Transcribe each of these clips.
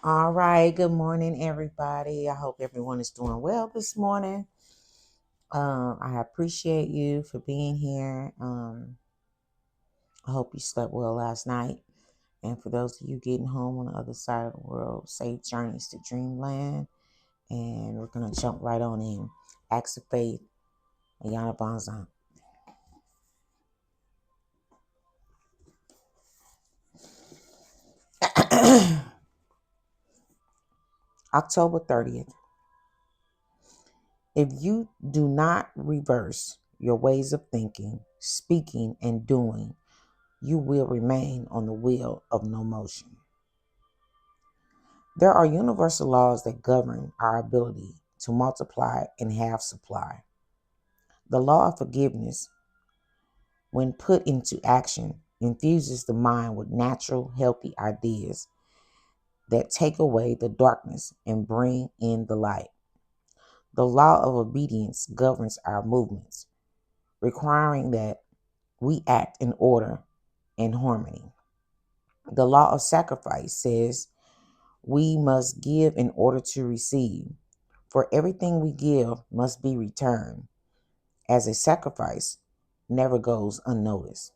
All right. Good morning, everybody. I hope everyone is doing well this morning. I appreciate you for being here. I hope you slept well last night. And for those of you getting home on the other side of the world, safe journeys to dreamland. And we're going to jump right on in. Acts of Faith, Ayana Bonzan. October 30th. If you do not reverse your ways of thinking, speaking, and doing, you will remain on the wheel of no motion. There are universal laws that govern our ability to multiply and have supply. The law of forgiveness, when put into action, infuses the mind with natural, healthy ideas that take away the darkness and bring in the light. The law of obedience governs our movements, requiring that we act in order and harmony. The law of sacrifice says we must give in order to receive, for everything we give must be returned, as a sacrifice never goes unnoticed.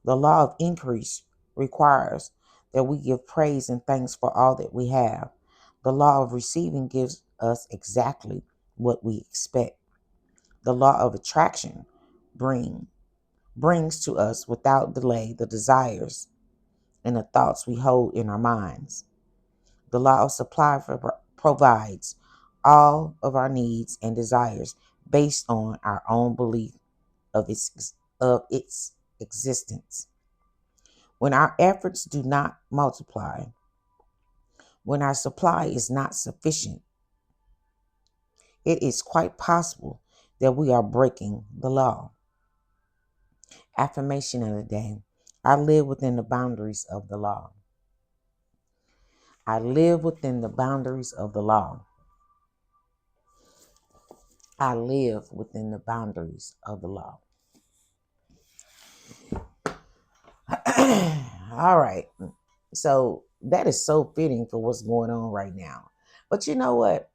The law of increase requires that we give praise and thanks for all that we have. The law of receiving gives us exactly what we expect. The law of attraction brings to us without delay the desires and the thoughts we hold in our minds. The law of supply provides all of our needs and desires based on our own belief of its existence. When our efforts do not multiply, when our supply is not sufficient, it is quite possible that we are breaking the law. Affirmation of the day. I live within the boundaries of the law. I live within the boundaries of the law. I live within the boundaries of the law. All right. So that is so fitting for what's going on right now. But you know what?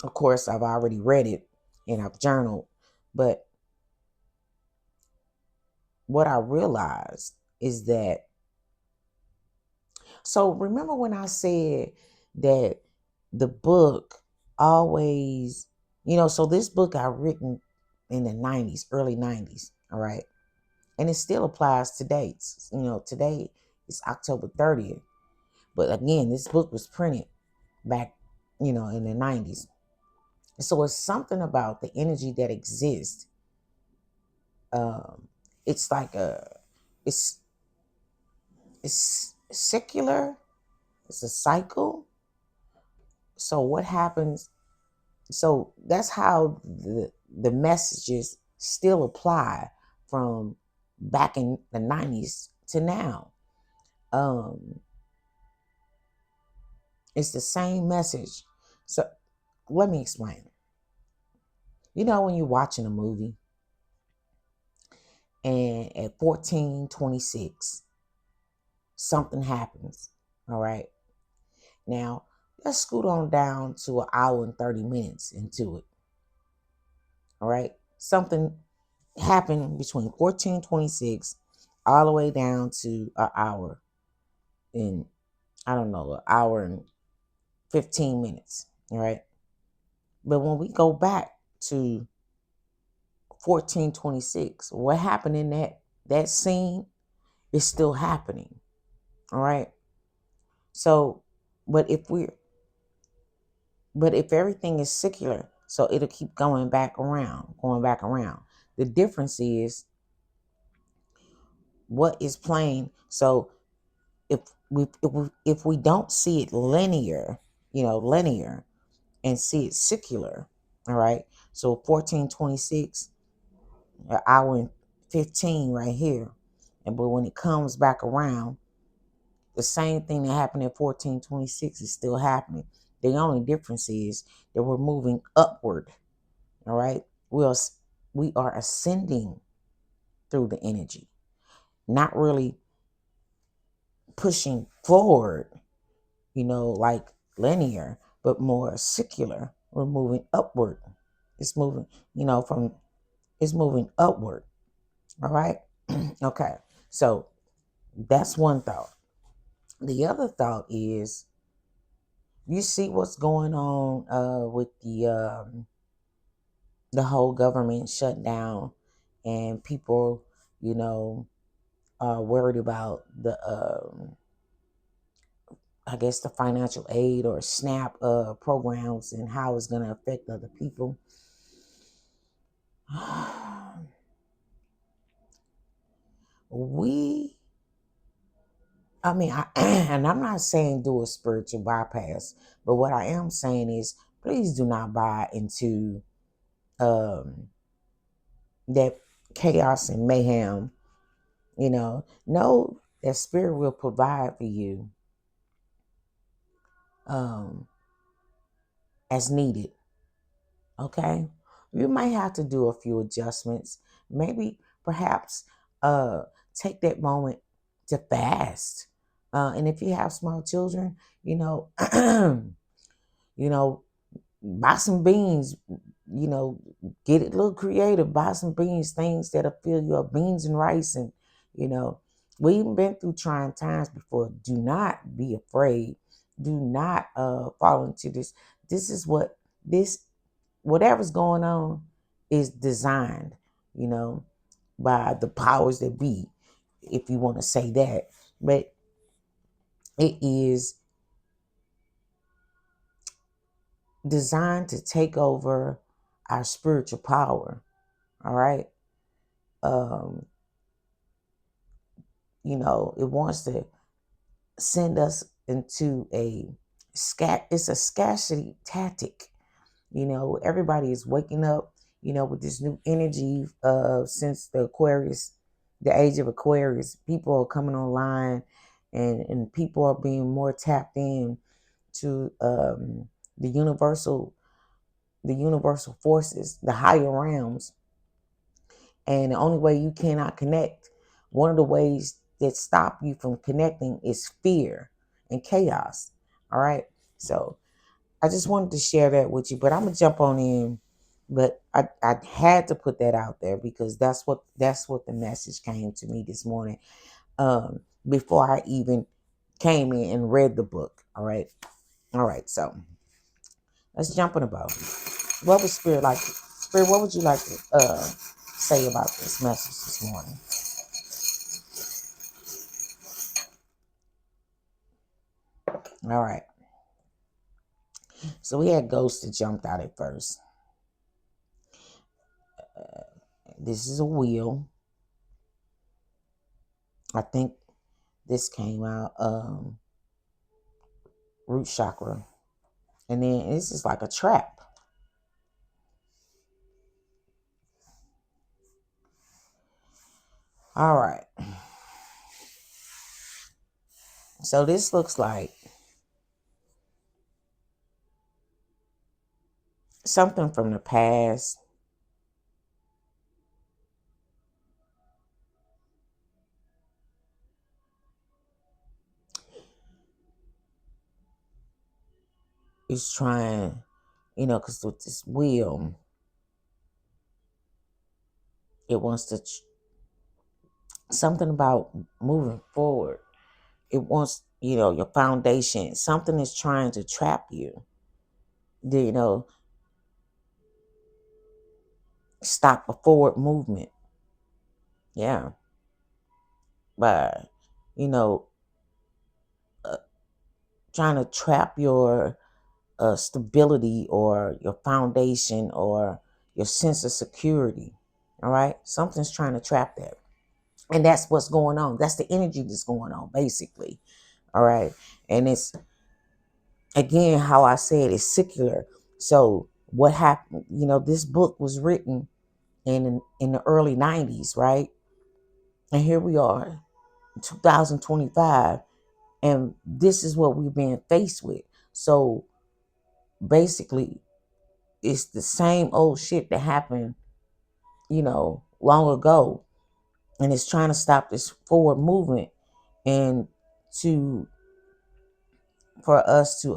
Of course, I've already read it and I've journaled. But what I realized is that, so remember when I said that the book always, so this book I written in the 90s, early 90s, all right? And it still applies to dates. Today is October 30th. But again, this book was printed back, in the 90s. So it's something about the energy that exists. It's like it's it's secular. It's a cycle. So what happens? So that's how the messages still apply from back in the 90s to now. Um, it's the same message. So let me explain. When you're watching a movie and at 14:26 something happens, all right? Now, let's scoot on down to an hour and 30 minutes into it, all right? Something happened between 14:26 all the way down to an hour and, I don't know, an hour and 15 minutes, all right? But when we go back to 14:26, what happened in that scene is still happening, all right? So, but if everything is secular, so it'll keep going back around. The difference is what is playing. So if we don't see it linear, and see it secular, all right. So 14:26, an hour and 15 right here, and but when it comes back around, the same thing that happened at 14:26 is still happening. The only difference is that we're moving upward. All right. We are ascending through the energy, not really pushing forward, like linear, but more secular. We're moving upward. It's moving, from it's moving upward. All right. Okay. So that's one thought. The other thought is, you see what's going on with the whole government shutdown, and people, you know, are worried about the I guess the financial aid or SNAP programs and how it's going to affect other people. we I mean, and I'm not saying do a spiritual bypass, but what I am saying is, please do not buy into um, that chaos and mayhem. Know that spirit will provide for you um, as needed. Okay, you might have to do a few adjustments. Maybe, perhaps, uh, take that moment to fast. And if you have small children, you know, buy some beans, you know, get it a little creative, buy some beans, things that'll fill you up, beans and rice. And, you know, we've been through trying times before. Do not be afraid. Do not fall into this. This is whatever's going on is designed, you know, by the powers that be, if you want to say that. But it is designed to take over our spiritual power. All right. um, it wants to send us into it's a scarcity tactic. Everybody is waking up, with this new energy since the age of Aquarius. People are coming online, and people are being more tapped in to the universal the universal forces, the higher realms. And the only way you cannot connect, one of the ways that stop you from connecting is fear and chaos. All right. So I just wanted to share that with you, but I'm gonna jump on in. But I had to put that out there because that's what the message came to me this morning. Before I even came in and read the book. All right. All right. So let's jump in about it. What would Spirit like? Spirit, what would you like to say about this message this morning? All right. So we had ghosts that jumped out at first. This is a wheel. I think this came out root chakra. And then this is like a trap. All right. So this looks like something from the past. Is trying, because with this wheel, it wants to, something about moving forward. It wants, your foundation. Something is trying to trap you. You know, stop a forward movement. Yeah. But, you know, uh, trying to trap your stability or your foundation or your sense of security. All right. Something's trying to trap that. And that's what's going on. That's the energy that's going on, basically. All right. And it's, again, how I said, it's secular. So what happened, this book was written in the early 90s, right? And here we are, 2025, and this is what we're being faced with. So basically, it's the same old shit that happened, long ago, and it's trying to stop this forward movement and to for us to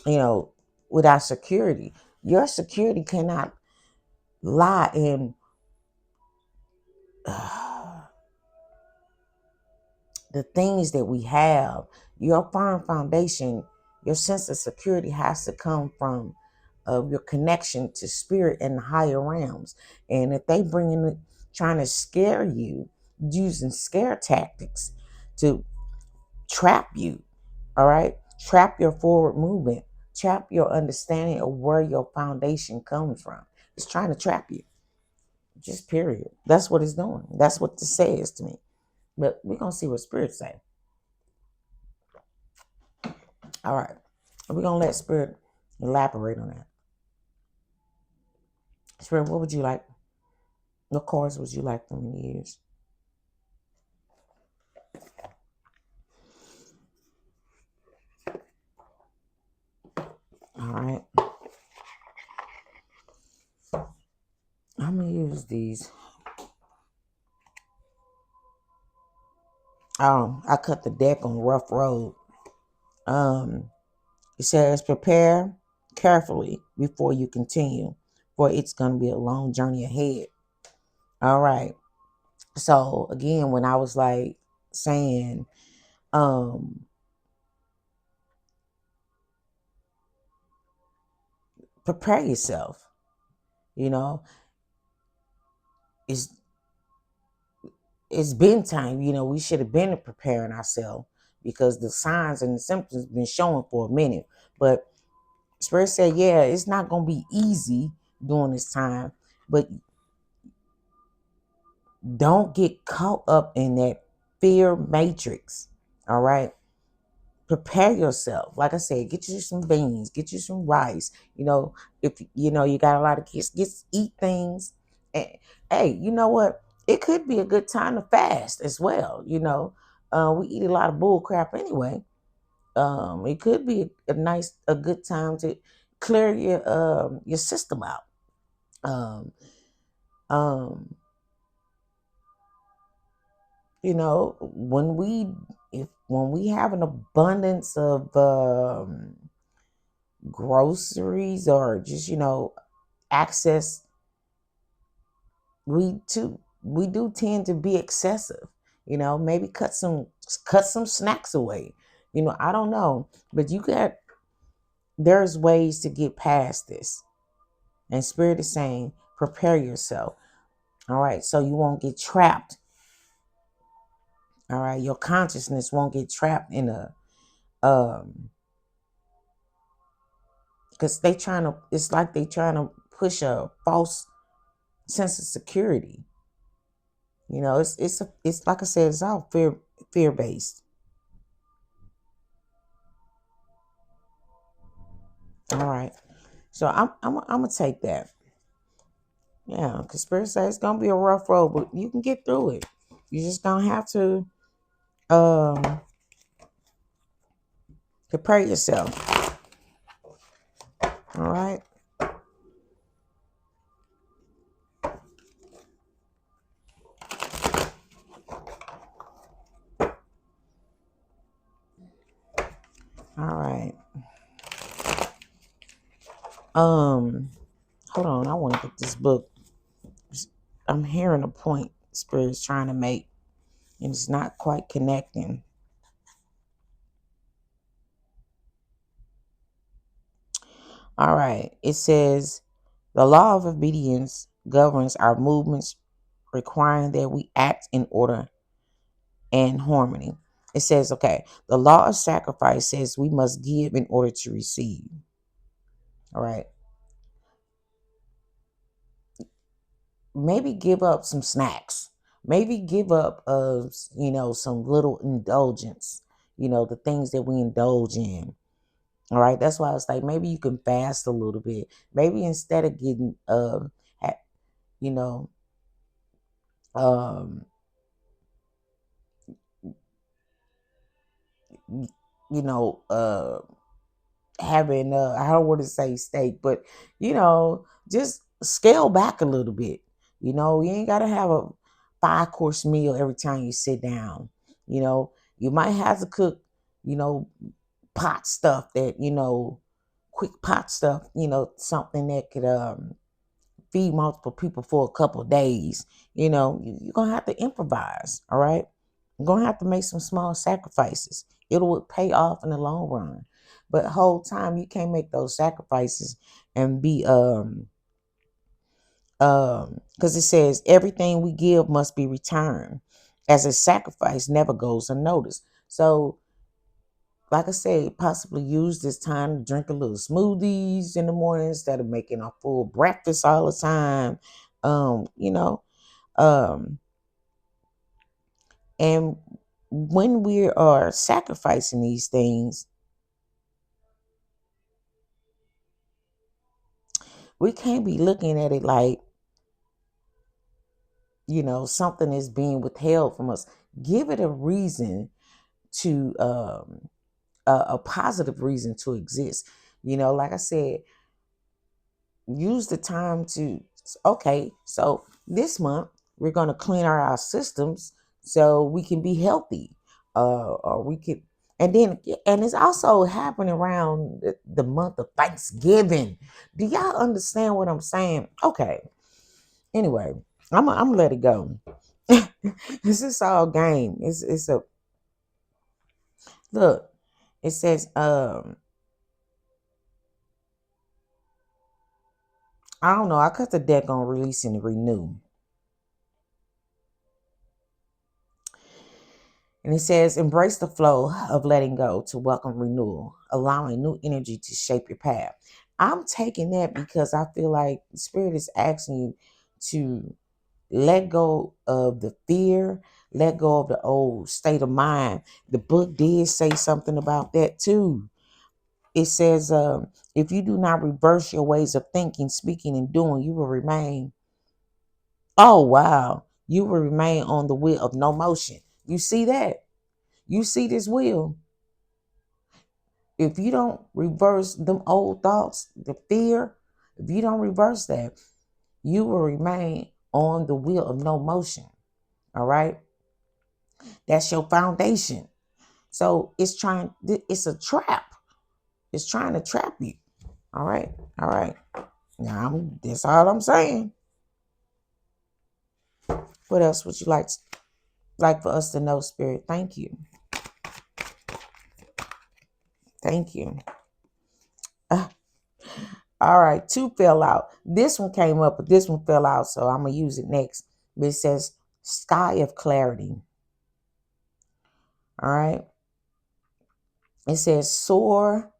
you know, with our security. Your security cannot lie in the things that we have. Your firm foundation, your sense of security has to come from your connection to spirit and the higher realms. And if they bring in trying to scare you, using scare tactics to trap you, all right, trap your forward movement, trap your understanding of where your foundation comes from. It's trying to trap you. Just period. That's what it's doing. That's what this says to me. But we're gonna see what spirit say. All right. We're gonna let spirit elaborate on that. Spirit, what would you like? What cards would you like them to use? All right. I'm gonna use these. I cut the deck on Rough Road. It says prepare carefully before you continue, for it's gonna be a long journey ahead. All right. So again, when I was like saying, prepare yourself, you know, it's it's been time, we should have been preparing ourselves because the signs and the symptoms been showing for a minute. But Spirit said, yeah, it's not gonna be easy during this time, but don't get caught up in that fear matrix. All right. Prepare yourself. Like I said, get you some beans, get you some rice. If you got a lot of kids, eat things. And hey, you know what? It could be a good time to fast as well. We eat a lot of bull crap anyway. It could be a good time to clear your system out. Um, um, when we have an abundance of groceries or just access, we do tend to be excessive. Maybe cut some snacks away. I don't know, but there's ways to get past this. And Spirit is saying prepare yourself. All right, so you won't get trapped. All right, your consciousness won't get trapped in a because it's like they trying to push a false sense of security. It's like I said, it's all fear based. All right, so I'm gonna take that. Yeah, because Spirit says it's gonna be a rough road, but you can get through it. You just gonna have to um prepare yourself. All right. All right. Hold on. I want to get this book. I'm hearing a point Spirit's trying to make, and it's not quite connecting. All right. It says the law of obedience governs our movements, requiring that we act in order and harmony. It says, okay, the law of sacrifice says we must give in order to receive. All right. Maybe give up some snacks. Maybe give up some little indulgence, the things that we indulge in. All right. That's why it's like maybe you can fast a little bit. Maybe instead of getting you know, um you know, having I don't want to say steak, but just scale back a little bit. You ain't gotta have a 5-course meal every time you sit down. You might have to cook. you know, pot stuff that, quick pot stuff, something that could feed multiple people for a couple of days. You're going to have to improvise, all right? You're going to have to make some small sacrifices. It'll pay off in the long run. But whole time you can't make those sacrifices and be because it says everything we give must be returned, as a sacrifice never goes unnoticed. So like I said, possibly use this time to drink a little smoothies in the morning instead of making a full breakfast all the time. um you know um and when we are sacrificing these things, we can't be looking at it like, something is being withheld from us. Give it a reason to a positive reason to exist. Like I said, use the time to, okay, so this month we're going to clean our systems so we can be healthy, or we could, and it's also happening around the month of Thanksgiving. Do y'all understand what I'm saying? Okay, anyway, I'm gonna let it go. This is all game. It's a look. It says I don't know. I cut the deck on release and renew. And it says, embrace the flow of letting go to welcome renewal, allowing new energy to shape your path. I'm taking that because I feel like the Spirit is asking you to let go of the fear, let go of the old state of mind. The book did say something about that too. It says, if you do not reverse your ways of thinking, speaking, and doing, you will remain. Oh, wow. You will remain on the wheel of no motion. You see that? You see this wheel? If you don't reverse them old thoughts, the fear, if you don't reverse that, you will remain on the wheel of no motion. All right? That's your foundation. So it's a trap. It's trying to trap you. All right? All right. Now, that's all I'm saying. What else would you like for us to know, Spirit? Thank you. Thank you. All right, two fell out. This one came up, but this one fell out, so I'm going to use it next. But it says, sky of clarity. All right. It says, soar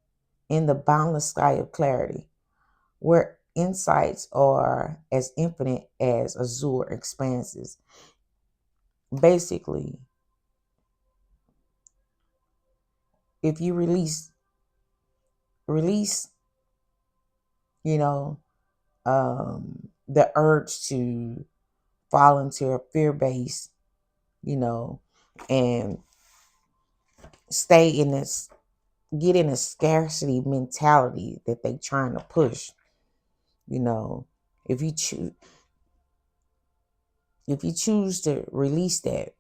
in the boundless sky of clarity, where insights are as infinite as azure expanses. Basically, if you release, you know, the urge to fall into a fear base, and stay in this, get in a scarcity mentality that they trying to push. If you choose, to release that,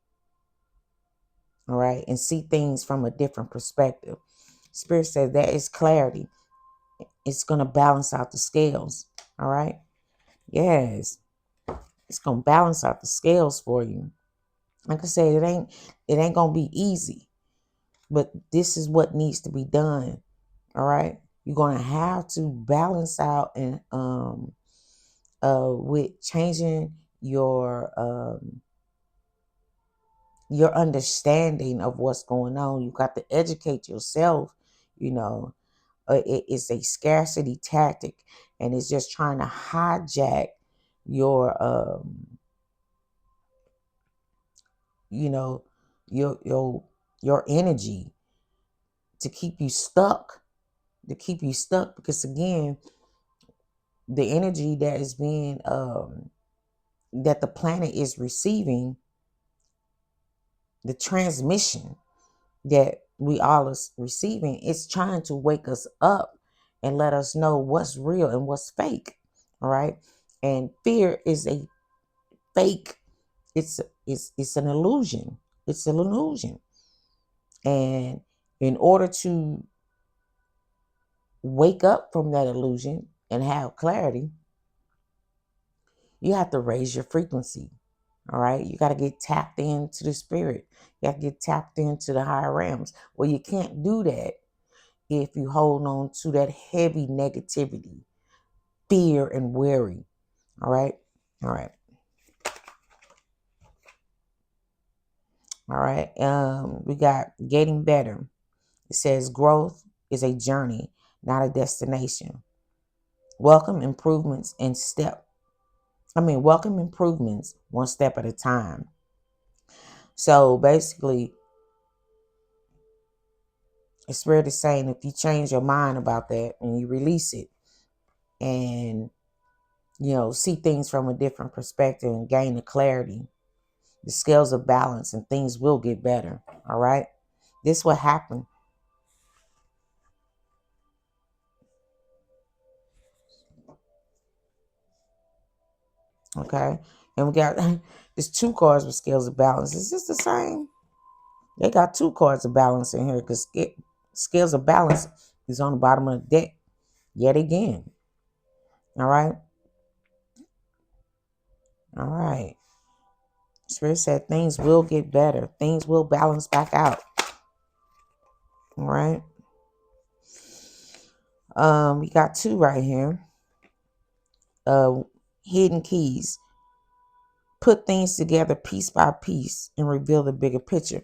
all right, and see things from a different perspective, Spirit says that is clarity. It's gonna balance out the scales. All right. Yes, it's gonna balance out the scales for you. Like I said, it ain't gonna be easy, but this is what needs to be done. All right. You're gonna have to balance out and with changing your understanding of what's going on. You got to educate yourself. You know, it's a scarcity tactic, and it's just trying to hijack your you know your energy to keep you stuck. Because again, the energy that is being that the planet is receiving, the transmission that we all is receiving, is trying to wake us up and let us know what's real and what's fake. All right. And fear is a fake. It's an illusion. It's an illusion. And In order to wake up from that illusion and have clarity, you have to raise your frequency. All right. You got to get tapped into the spirit. You got to get tapped into the higher realms. Well, you can't do that if you hold on to that heavy negativity, fear, and worry. All right. All right. All right. We got getting better. It says growth is a journey, not a destination. Welcome improvements and step. Welcome improvements one step at a time. So basically, the spirit is saying if you change your mind about that and you release it and see things from a different perspective and gain the clarity, the scales of balance, and things will get better. All right. This will happen. Okay. And we got there's two cards with scales of balance. Is this the same? They got two cards of balance in here because scales of balance is on the bottom of the deck yet again. All right. All right. Spirit said things will get better. Things will balance back out. All right. We got two right here. Hidden keys. Put things together piece by piece and reveal the bigger picture.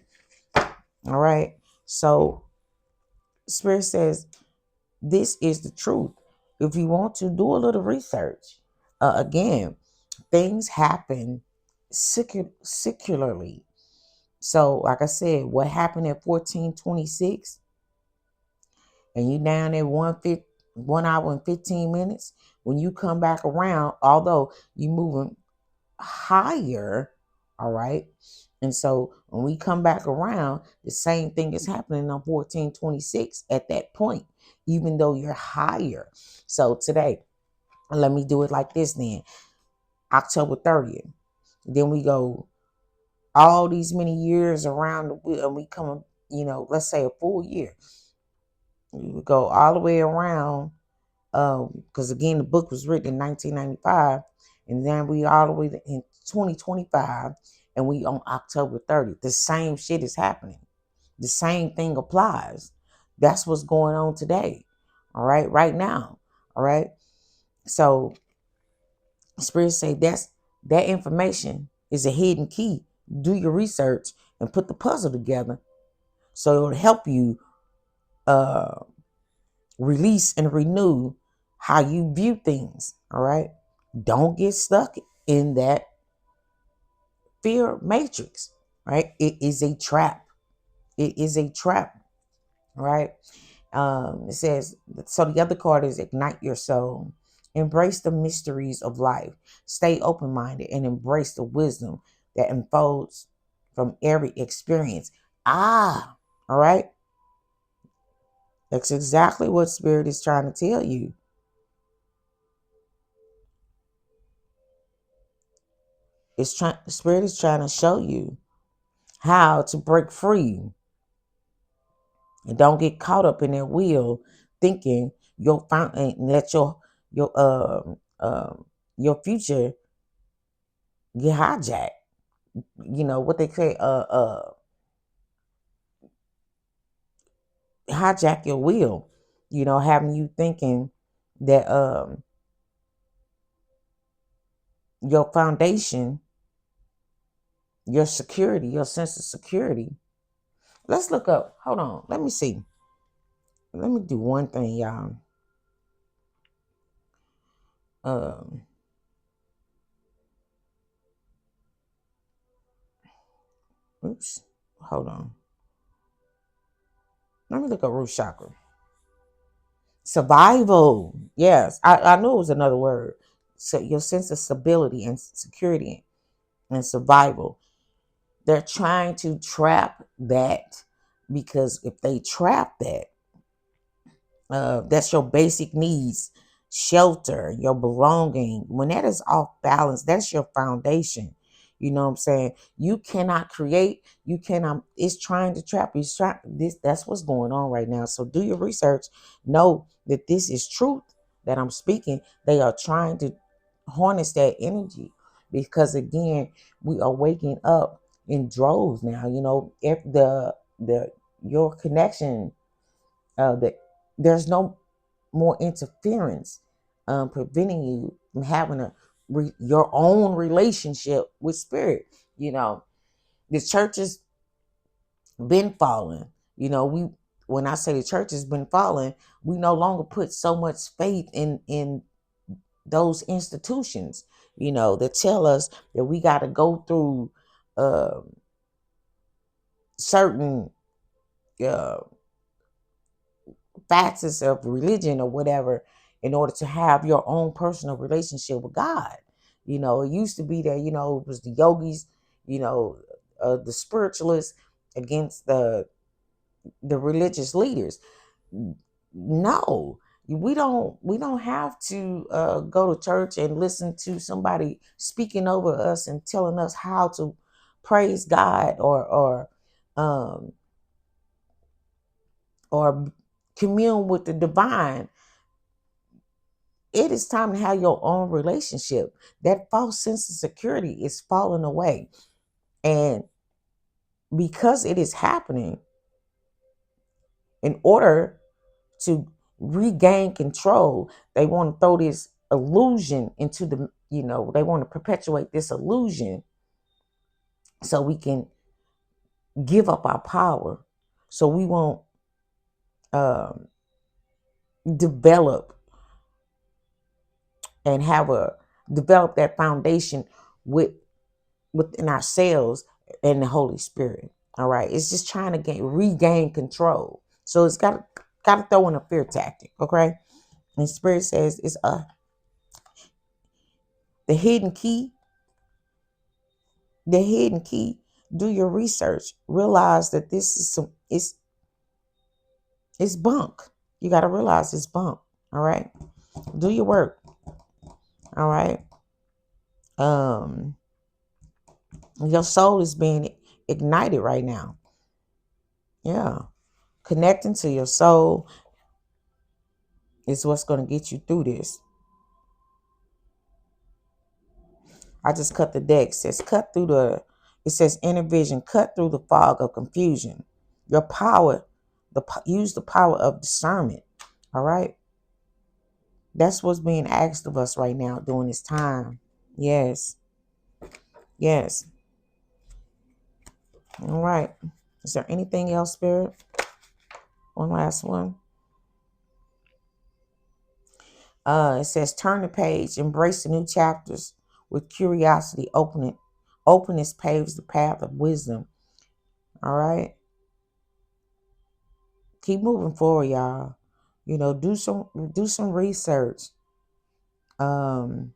All right. So Spirit says this is the truth. If you want to do a little research, again, things happen secularly. So, like I said, what happened at 1426 and you down at 1 hour and 15 minutes, when you come back around, although you moving higher, all right? And so when we come back around, the same thing is happening on 1426 at that point, even though you're higher. So today, let me do it like this then. October 30th. Then we go all these many years around the wheel, and we come, let's say a full year. We go all the way around, because again, the book was written in 1995, and then we all the way in 2025, and we on October 30th. The same shit is happening. The same thing applies. That's what's going on today. All right, right now. All right. So Spirit say that information is a hidden key. Do your research and put the puzzle together so it'll help you release and renew how you view things. All right. Don't get stuck in that fear matrix. Right. It is a trap. It is a trap. Right. It says, so the other card is ignite your soul. Embrace the mysteries of life. Stay open-minded and embrace the wisdom that unfolds from every experience. All right. That's exactly what Spirit is trying to tell you. Spirit is trying to show you how to break free and don't get caught up in that wheel thinking you'll find and let your your future get hijacked. What they say, hijack your wheel, having you thinking that your foundation, your security, your sense of security. Let's look up. Hold on. Let me see. Let me do one thing, y'all. Um, oops. Hold on. Let me look up root chakra. Survival. Yes, I knew it was another word. So your sense of stability and security and survival. They're trying to trap that because if they trap that, that's your basic needs, shelter, your belonging. When that is off balance, that's your foundation. You know what I'm saying? You cannot create. You cannot. It's trying to trap you. It's trying, that's what's going on right now. So do your research. Know that this is truth that I'm speaking. They are trying to harness that energy because again, we are waking up in droves now. You know, if the your connection, that there's no more interference, preventing you from having your own relationship with spirit. You know, the church has been falling. You know, when I say the church has been falling, we no longer put so much faith in those institutions. You know, that tell us that we got to go through uh, certain uh, facets of religion or whatever in order to have your own personal relationship with God. You know, it used to be that, you know, it was the yogis, you know, the spiritualists against the religious leaders. No, we don't have to go to church and listen to somebody speaking over us and telling us how to praise God um or commune with the divine. It is time to have your own relationship. That false sense of security is falling away. And because it is happening, in order to regain control, they want to throw this illusion into they want to perpetuate this illusion so we can give up our power. So we won't um, develop and develop that foundation within ourselves and the Holy Spirit. All right. It's just trying to regain control. So it's got to throw in a fear tactic. Okay. And Spirit says it's the hidden key. The hidden key. Do your research. Realize that this is it's bunk. You got to realize it's bunk. All right. Do your work. All right. Um, your soul is being ignited right now. Yeah. Connecting to your soul is what's going to get you through this. I just cut the deck. It says inner vision, cut through the fog of confusion. Your power, use the power of discernment. All right. That's what's being asked of us right now during this time. Yes. Yes. All right. Is there anything else, Spirit? One last one. It says turn the page, embrace the new chapters with curiosity. Openness paves the path of wisdom. All right. Keep moving forward, y'all. You know, do some research. Um,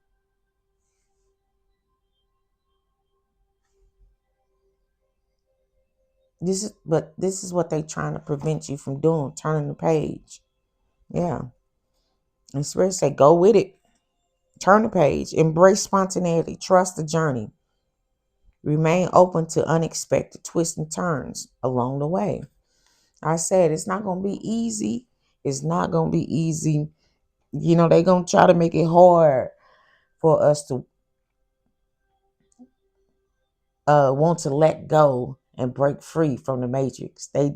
this is what they trying to prevent you from doing, turning the page. Yeah. And Spirit say, go with it. Turn the page. Embrace spontaneity. Trust the journey. Remain open to unexpected twists and turns along the way. I said it's not gonna be easy. It's not gonna be easy. You know, they're gonna try to make it hard for us to want to let go and break free from the matrix. They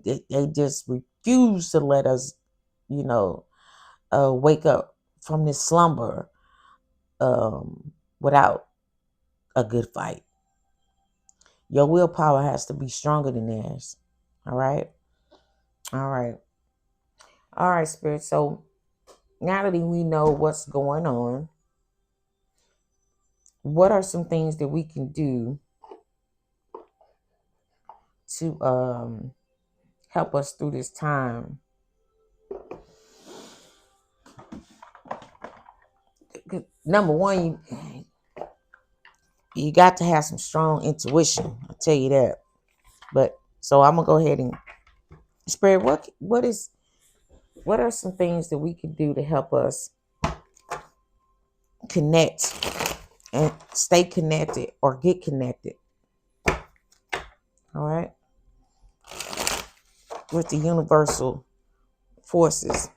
just refuse to let us, you know, wake up from this slumber without a good fight. Your willpower has to be stronger than theirs. All right. All right. All right, Spirit. So now that we know what's going on, what are some things that we can do to help us through this time? Number one, you got to have some strong intuition. I'll tell you that. But so I'm gonna go ahead and Spirit, what are some things that we can do to help us connect and stay connected or get connected. All right, with the universal forces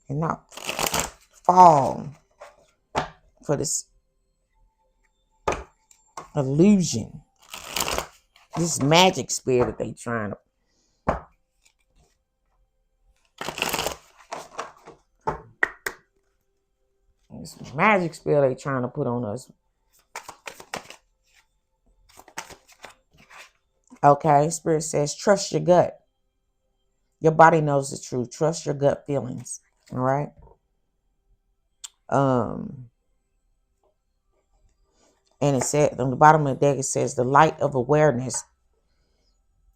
and not fall for this illusion, this magic spell that they trying to, this magic spell they trying to put on us. Okay, Spirit says trust your gut. Your body knows the truth. Trust your gut feelings. All right. Um, and it said on the bottom of the deck, it says the light of awareness.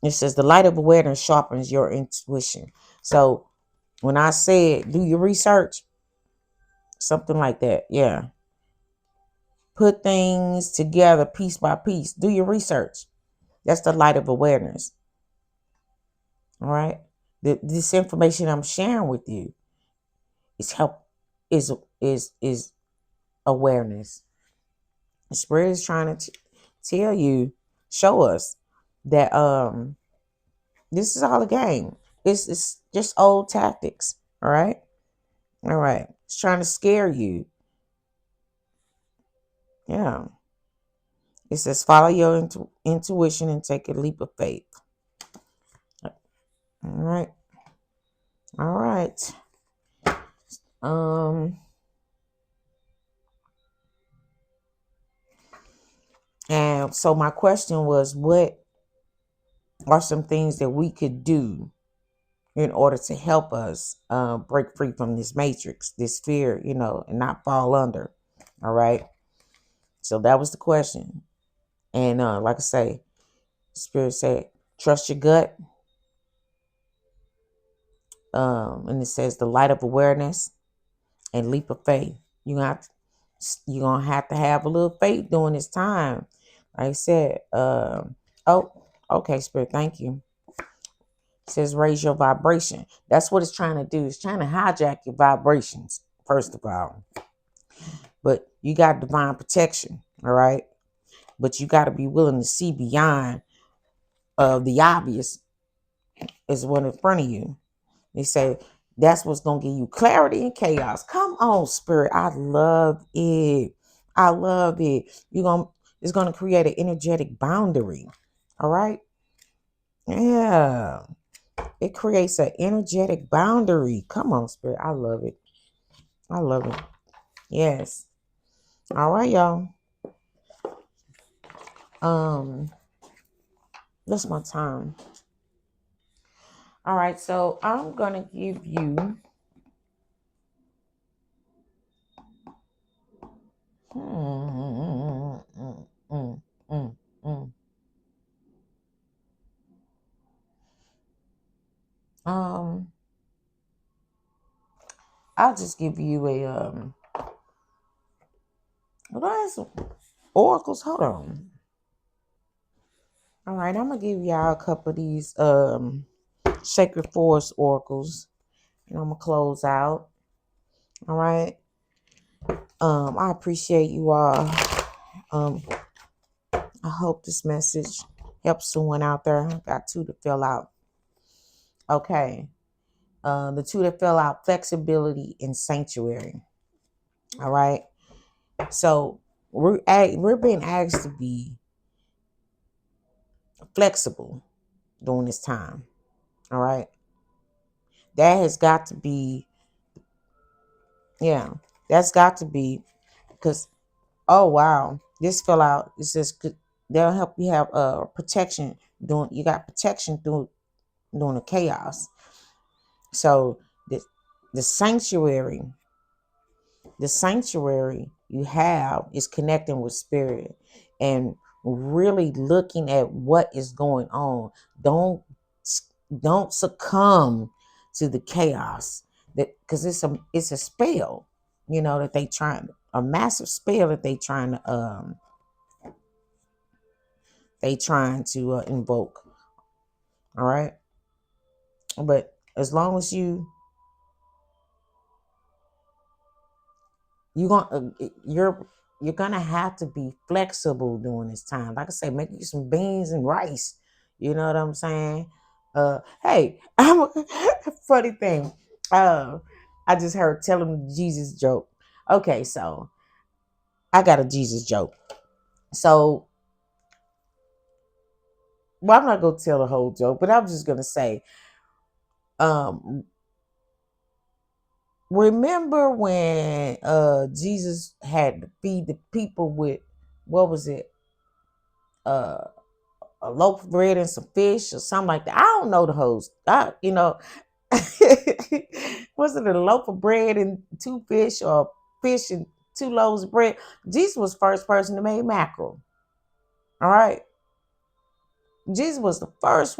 It says the light of awareness sharpens your intuition. So when I said do your research, something like that, yeah. Put things together piece by piece. Do your research. That's the light of awareness. All right. This information I'm sharing with you is help is awareness. The Spirit is trying to tell you, show us that this is all a game. It's just old tactics. All right. All right. It's trying to scare you. Yeah. It says follow your intuition and take a leap of faith. All right. All right. And so my question was, what are some things that we could do in order to help us break free from this matrix, this fear, and not fall under? All right. So that was the question. And like I say, Spirit said, trust your gut. And it says the light of awareness and leap of faith. You're gonna have to have a little faith during this time. Like I said, oh, okay, Spirit, thank you. It says raise your vibration. That's what it's trying to do. It's trying to hijack your vibrations, first of all. But you got divine protection, all right? But you got to be willing to see beyond the obvious is what in front of you. They say that's what's gonna give you clarity and chaos. Come on, Spirit. I love it. I love it. It's gonna create an energetic boundary. All right. Yeah. It creates an energetic boundary. Come on, Spirit. I love it. I love it. Yes. All right, y'all. That's my time. All right, so I'm gonna give you mm, mm, mm, mm, mm. um I'll just give you a what are some oracles? Hold on. All right, I'm gonna give y'all a couple of these Sacred Forest oracles, and I'm gonna close out. All right. I appreciate you all. Um, I hope this message helps someone out there. I got two to fill out. Okay. The two that fill out, flexibility and sanctuary. All right. So we're being asked to be flexible during this time. All right. That has got to be, yeah, that's got to be because, oh, wow, this fill out, it says they'll help you have protection you got protection during the chaos. So the sanctuary, the sanctuary you have is connecting with spirit and really looking at what is going on. Don't succumb to the chaos, that because it's a spell, that they trying, a massive spell that they trying to invoke. All right, but as long as you going you're you're gonna have to be flexible during this time. Like I say, make you some beans and rice. You know what I'm saying? Hey, I'm a funny thing. Uh, I just heard tell him the Jesus joke. Okay, so I got a Jesus joke. So, well, I'm not gonna tell the whole joke, but I'm just gonna say, um, remember when Jesus had to feed the people with, what was it? Uh a loaf of bread and some fish or something like that. I don't know the host. Was it a loaf of bread and two fish, or fish and two loaves of bread? Jesus was the first person that made mackerel. All right. Jesus was the first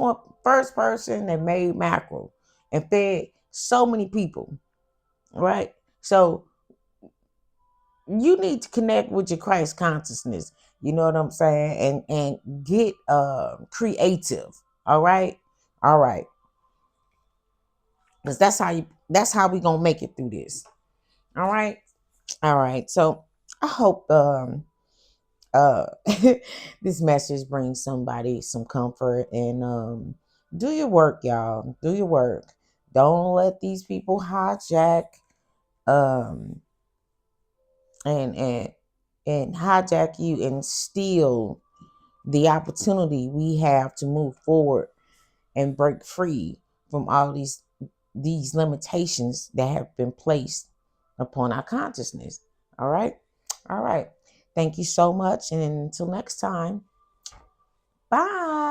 person that made mackerel and fed so many people. Right. So you need to connect with your Christ consciousness. You know what I'm saying? And get creative. All right. All right. Because that's how we gonna make it through this. All right. All right. So I hope uh this message brings somebody some comfort, and do your work, y'all. Do your work. Don't let these people hijack um and and and hijack you and steal the opportunity we have to move forward and break free from all these limitations that have been placed upon our consciousness. All right. All right. Thank you so much. And until next time, bye.